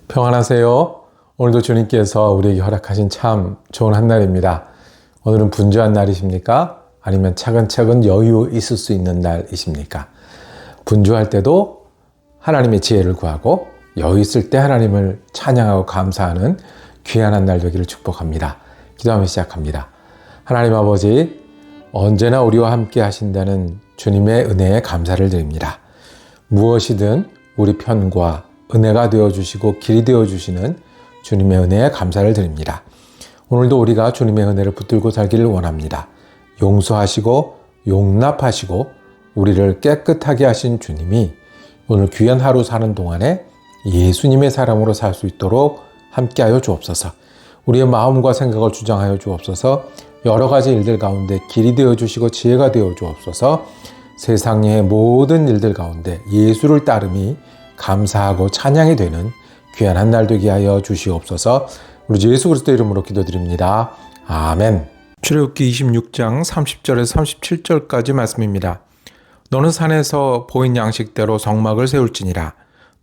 평안하세요. 오늘도 주님께서 우리에게 허락하신 참 좋은 한 날입니다. 오늘은 분주한 날이십니까? 아니면 차근차근 여유 있을 수 있는 날이십니까? 분주할 때도 하나님의 지혜를 구하고 여유 있을 때 하나님을 찬양하고 감사하는 귀한 한 날 되기를 축복합니다. 기도하며 시작합니다. 하나님 아버지, 언제나 우리와 함께 하신다는 주님의 은혜에 감사를 드립니다. 무엇이든 우리 편과 은혜가 되어주시고 길이 되어주시는 주님의 은혜에 감사를 드립니다. 오늘도 우리가 주님의 은혜를 붙들고 살기를 원합니다. 용서하시고 용납하시고 우리를 깨끗하게 하신 주님이 오늘 귀한 하루 사는 동안에 예수님의 사람으로 살 수 있도록 함께하여 주옵소서. 우리의 마음과 생각을 주장하여 주옵소서. 여러 가지 일들 가운데 길이 되어주시고 지혜가 되어 주옵소서. 세상의 모든 일들 가운데 예수를 따름이 감사하고 찬양이 되는 귀한 한 날 되게 하여 주시옵소서. 우리 주 예수 그리스도 이름으로 기도드립니다. 아멘. 출애굽기 26장 30절에서 37절까지 말씀입니다. 너는 산에서 보인 양식대로 성막을 세울지니라.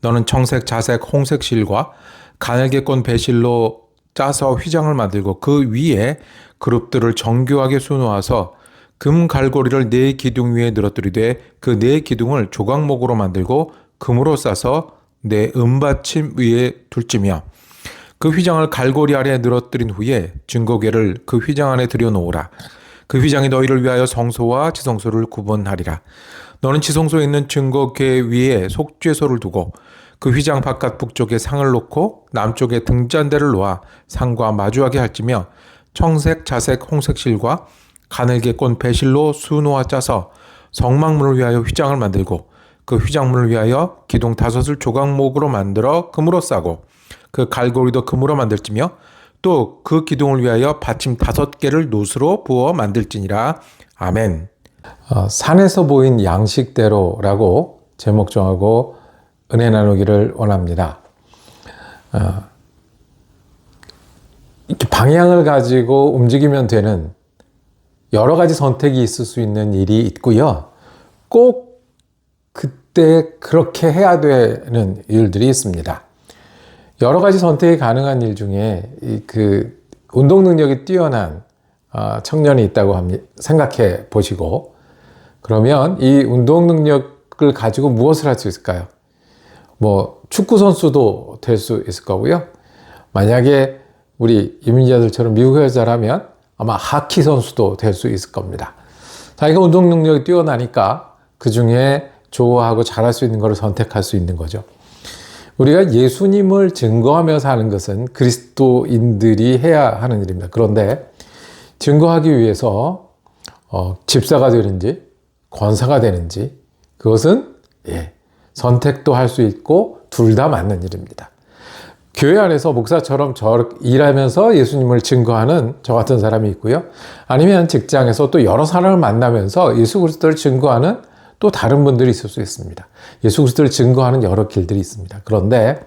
너는 청색, 자색, 홍색 실과 가늘게 꼰 배실로 짜서 휘장을 만들고 그 위에 그룹들을 정교하게 수놓아서 금 갈고리를 네 기둥 위에 늘어뜨리되 그 네 기둥을 조각목으로 만들고 금으로 싸서 내 은받침 위에 둘지며 그 휘장을 갈고리 아래에 늘어뜨린 후에 증거궤를 그 휘장 안에 들여놓으라. 그 휘장이 너희를 위하여 성소와 지성소를 구분하리라. 너는 지성소에 있는 증거궤 위에 속죄소를 두고 그 휘장 바깥 북쪽에 상을 놓고 남쪽에 등잔대를 놓아 상과 마주하게 할지며 청색, 자색, 홍색 실과 가늘게 꼰 배실로 수놓아 짜서 성막문을 위하여 휘장을 만들고 그 휘장문을 위하여 기둥 5을 조각목으로 만들어 금으로 싸고 그 갈고리도 금으로 만들지며 또 그 기둥을 위하여 받침 5개를 노스로 부어 만들지니라. 아멘. 산에서 보인 양식대로라고 제목 정하고 은혜 나누기를 원합니다. 이렇게 방향을 가지고 움직이면 되는 여러 가지 선택이 있을 수 있는 일이 있고요. 꼭 그때 그렇게 해야 되는 일들이 있습니다. 여러 가지 선택이 가능한 일 중에 그 운동 능력이 뛰어난 청년이 있다고 생각해 보시고, 그러면 이 운동 능력을 가지고 무엇을 할 수 있을까요? 뭐 축구 선수도 될 수 있을 거고요. 만약에 우리 이민자들처럼 미국에서 자라면 아마 하키 선수도 될 수 있을 겁니다. 자기가 운동 능력이 뛰어나니까 그 중에 좋아하고 잘할 수 있는 것을 선택할 수 있는 거죠. 우리가 예수님을 증거하며 사는 것은 그리스도인들이 해야 하는 일입니다. 그런데 증거하기 위해서 집사가 되는지 권사가 되는지 그것은 선택도 할 수 있고 둘 다 맞는 일입니다. 교회 안에서 목사처럼 일하면서 예수님을 증거하는 저 같은 사람이 있고요. 아니면 직장에서 또 여러 사람을 만나면서 예수 그리스도를 증거하는 또 다른 분들이 있을 수 있습니다. 예수 그리스도를 증거하는 여러 길들이 있습니다. 그런데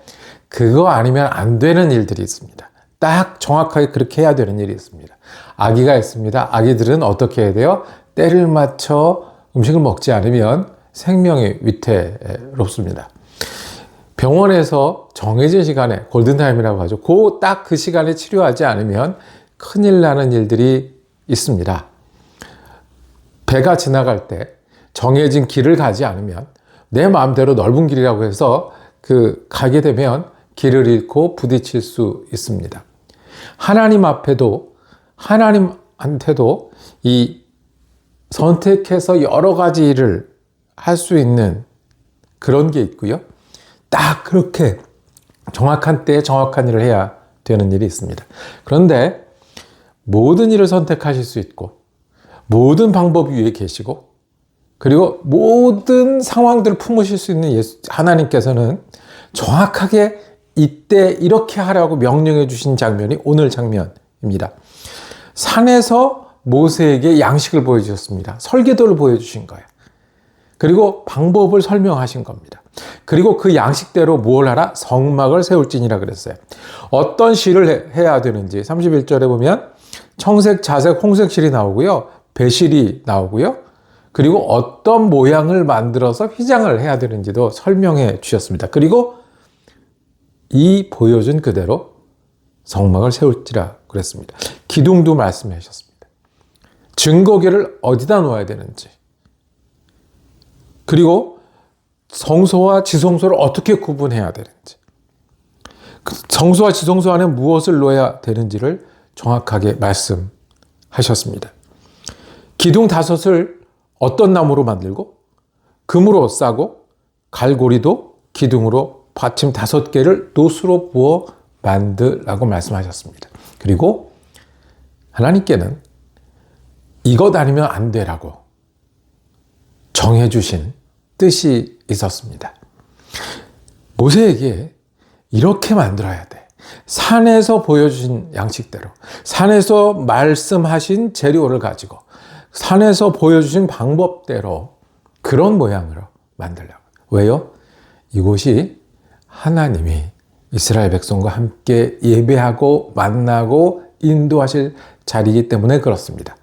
그거 아니면 안 되는 일들이 있습니다. 딱 정확하게 그렇게 해야 되는 일이 있습니다. 아기가 있습니다. 아기들은 어떻게 해야 돼요? 때를 맞춰 음식을 먹지 않으면 생명이 위태롭습니다. 병원에서 정해진 시간에 골든타임이라고 하죠. 딱 그 시간에 치료하지 않으면 큰일 나는 일들이 있습니다. 배가 지나갈 때 정해진 길을 가지 않으면 내 마음대로 넓은 길이라고 해서 가게 되면 길을 잃고 부딪힐 수 있습니다. 하나님한테도 이 선택해서 여러 가지 일을 할 수 있는 그런 게 있고요. 딱 그렇게 정확한 때에 정확한 일을 해야 되는 일이 있습니다. 그런데 모든 일을 선택하실 수 있고 모든 방법 위에 계시고 그리고 모든 상황들을 품으실 수 있는 하나님께서는 정확하게 이때 이렇게 하라고 명령해 주신 장면이 오늘 장면입니다. 산에서 모세에게 양식을 보여주셨습니다. 설계도를 보여주신 거예요. 그리고 방법을 설명하신 겁니다. 그리고 그 양식대로 뭘 하라? 성막을 세울지니라 그랬어요. 어떤 실을 해야 되는지 31절에 보면 청색, 자색, 홍색 실이 나오고요. 배실이 나오고요. 그리고 어떤 모양을 만들어서 휘장을 해야 되는지도 설명해 주셨습니다. 그리고 이 보여준 그대로 성막을 세울지라 그랬습니다. 기둥도 말씀하셨습니다. 증거궤를 어디다 놓아야 되는지, 그리고 성소와 지성소를 어떻게 구분해야 되는지, 성소와 지성소 안에 무엇을 놓아야 되는지를 정확하게 말씀하셨습니다. 기둥 5을 어떤 나무로 만들고 금으로 싸고 갈고리도 기둥으로 받침 5개를 놋으로 부어 만들라고 말씀하셨습니다. 그리고 하나님께는 이것 아니면 안 되라고 정해주신 뜻이 있었습니다. 모세에게 이렇게 만들어야 돼. 산에서 보여주신 양식대로, 산에서 말씀하신 재료를 가지고, 산에서 보여주신 방법대로 그런 모양으로 만들려고. 왜요? 이곳이 하나님이 이스라엘 백성과 함께 예배하고 만나고 인도하실 자리이기 때문에 그렇습니다.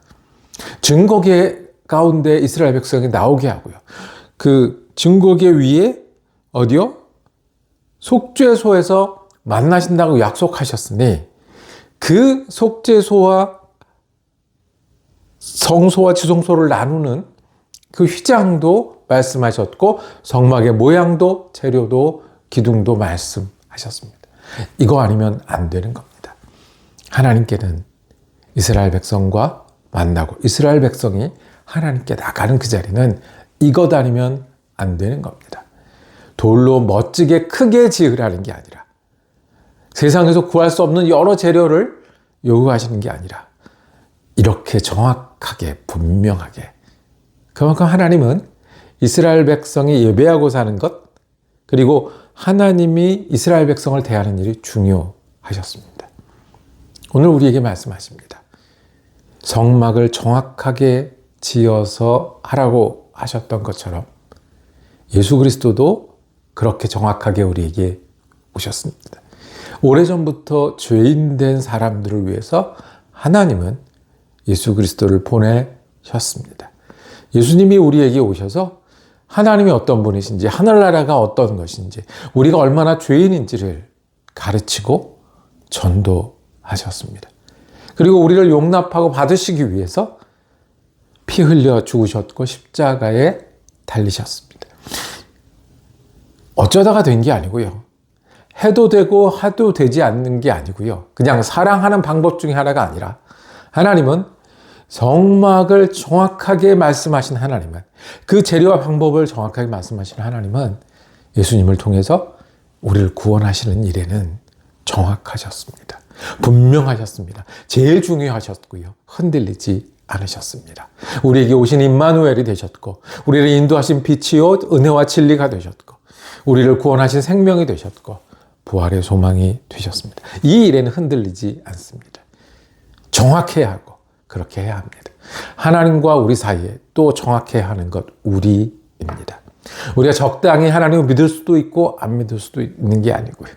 증거궤 가운데 이스라엘 백성이 나오게 하고요. 그 증거궤 위에 어디요? 속죄소에서 만나신다고 약속하셨으니 그 속죄소와 성소와 지성소를 나누는 그 휘장도 말씀하셨고 성막의 모양도 재료도 기둥도 말씀하셨습니다. 이거 아니면 안 되는 겁니다. 하나님께는 이스라엘 백성과 만나고 이스라엘 백성이 하나님께 나가는 그 자리는 이것 아니면 안 되는 겁니다. 돌로 멋지게 크게 지으라는 게 아니라 세상에서 구할 수 없는 여러 재료를 요구하시는 게 아니라 이렇게 정확하게 분명하게, 그만큼 하나님은 이스라엘 백성이 예배하고 사는 것, 그리고 하나님이 이스라엘 백성을 대하는 일이 중요하셨습니다. 오늘 우리에게 말씀하십니다. 성막을 정확하게 지어서 하라고 하셨던 것처럼 예수 그리스도도 그렇게 정확하게 우리에게 오셨습니다. 오래전부터 죄인된 사람들을 위해서 하나님은 예수 그리스도를 보내셨습니다. 예수님이 우리에게 오셔서 하나님이 어떤 분이신지, 하늘나라가 어떤 것인지, 우리가 얼마나 죄인인지를 가르치고 전도하셨습니다. 그리고 우리를 용납하고 받으시기 위해서 피 흘려 죽으셨고 십자가에 달리셨습니다. 어쩌다가 된 게 아니고요. 해도 되고 하도 되지 않는 게 아니고요. 그냥 사랑하는 방법 중에 하나가 아니라 하나님은 성막을 정확하게 말씀하신 하나님은, 그 재료와 방법을 정확하게 말씀하신 하나님은 예수님을 통해서 우리를 구원하시는 일에는 정확하셨습니다. 분명하셨습니다. 제일 중요하셨고요. 흔들리지 않으셨습니다. 우리에게 오신 임마누엘이 되셨고, 우리를 인도하신 빛이요 은혜와 진리가 되셨고, 우리를 구원하신 생명이 되셨고, 부활의 소망이 되셨습니다. 이 일에는 흔들리지 않습니다. 정확해야 하고 그렇게 해야 합니다. 하나님과 우리 사이에 또 정확해야 하는 것 우리입니다. 우리가 적당히 하나님을 믿을 수도 있고 안 믿을 수도 있는 게 아니고요.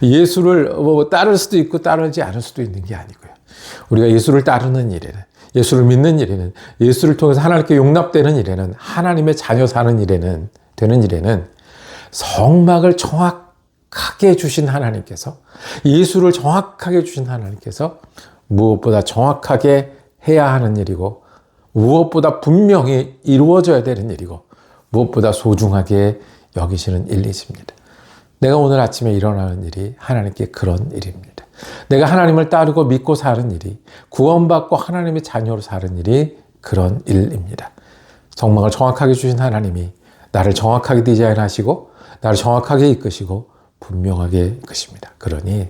예수를 따를 수도 있고 따르지 않을 수도 있는 게 아니고요. 우리가 예수를 따르는 일에는, 예수를 믿는 일에는, 예수를 통해서 하나님께 용납되는 일에는, 하나님의 자녀 사는 일에는, 되는 일에는 성막을 정확하게 주신 하나님께서, 예수를 정확하게 주신 하나님께서 무엇보다 정확하게 해야 하는 일이고, 무엇보다 분명히 이루어져야 되는 일이고, 무엇보다 소중하게 여기시는 일이십니다. 내가 오늘 아침에 일어나는 일이 하나님께 그런 일입니다. 내가 하나님을 따르고 믿고 사는 일이, 구원받고 하나님의 자녀로 사는 일이 그런 일입니다. 성막을 정확하게 주신 하나님이 나를 정확하게 디자인하시고 나를 정확하게 이끄시고 분명하게 이끄십니다. 그러니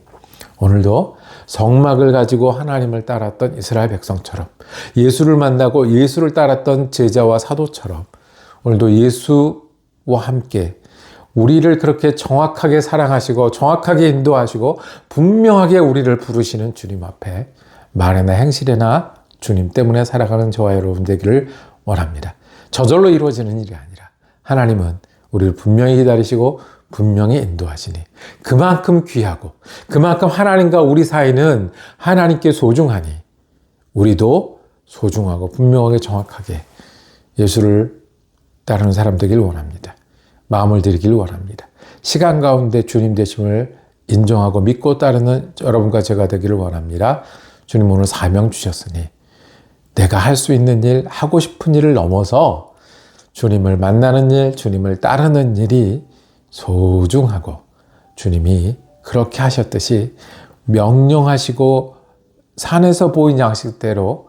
오늘도 성막을 가지고 하나님을 따랐던 이스라엘 백성처럼, 예수를 만나고 예수를 따랐던 제자와 사도처럼 오늘도 예수와 함께 우리를 그렇게 정확하게 사랑하시고 정확하게 인도하시고 분명하게 우리를 부르시는 주님 앞에 말에나 행실에나 주님 때문에 살아가는 저와 여러분 되기를 원합니다. 저절로 이루어지는 일이 아니라 하나님은 우리를 분명히 기다리시고 분명히 인도하시니 그만큼 귀하고 그만큼 하나님과 우리 사이는 하나님께 소중하니 우리도 소중하고 분명하게 정확하게 예수를 따르는 사람 되길 원합니다. 마음을 드리길 원합니다. 시간 가운데 주님 되심을 인정하고 믿고 따르는 여러분과 제가 되기를 원합니다. 주님 오늘 사명 주셨으니 내가 할 수 있는 일, 하고 싶은 일을 넘어서 주님을 만나는 일, 주님을 따르는 일이 소중하고 주님이 그렇게 하셨듯이 명령하시고 산에서 보인 양식대로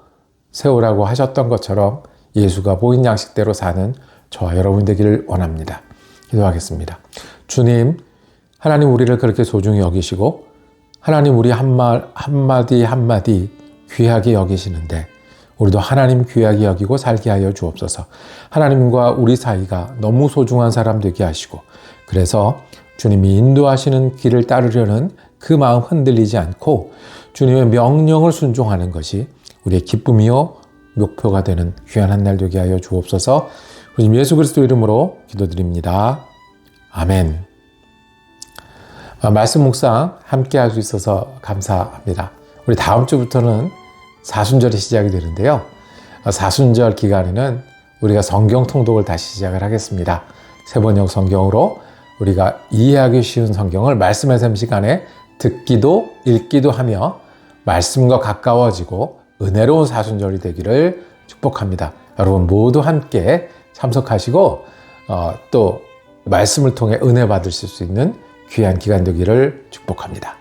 세우라고 하셨던 것처럼 예수가 보인 양식대로 사는 저와 여러분 되기를 원합니다. 기도하겠습니다. 주님, 하나님 우리를 그렇게 소중히 여기시고 하나님 우리 한마디 한마디 귀하게 여기시는데 우리도 하나님 귀하게 여기고 살게 하여 주옵소서. 하나님과 우리 사이가 너무 소중한 사람 되게 하시고 그래서 주님이 인도하시는 길을 따르려는 그 마음 흔들리지 않고 주님의 명령을 순종하는 것이 우리의 기쁨이요 목표가 되는 귀한 한 날 되게 하여 주옵소서. 주님 예수 그리스도 이름으로 기도드립니다. 아멘. 말씀 묵상 함께 할 수 있어서 감사합니다. 우리 다음 주부터는 사순절이 시작이 되는데요. 사순절 기간에는 우리가 성경 통독을 다시 시작을 하겠습니다. 세번역 성경으로 우리가 이해하기 쉬운 성경을 말씀의 샘 시간에 듣기도 읽기도 하며 말씀과 가까워지고 은혜로운 사순절이 되기를 축복합니다. 여러분 모두 함께 참석하시고 또 말씀을 통해 은혜 받으실 수 있는 귀한 기간 되기를 축복합니다.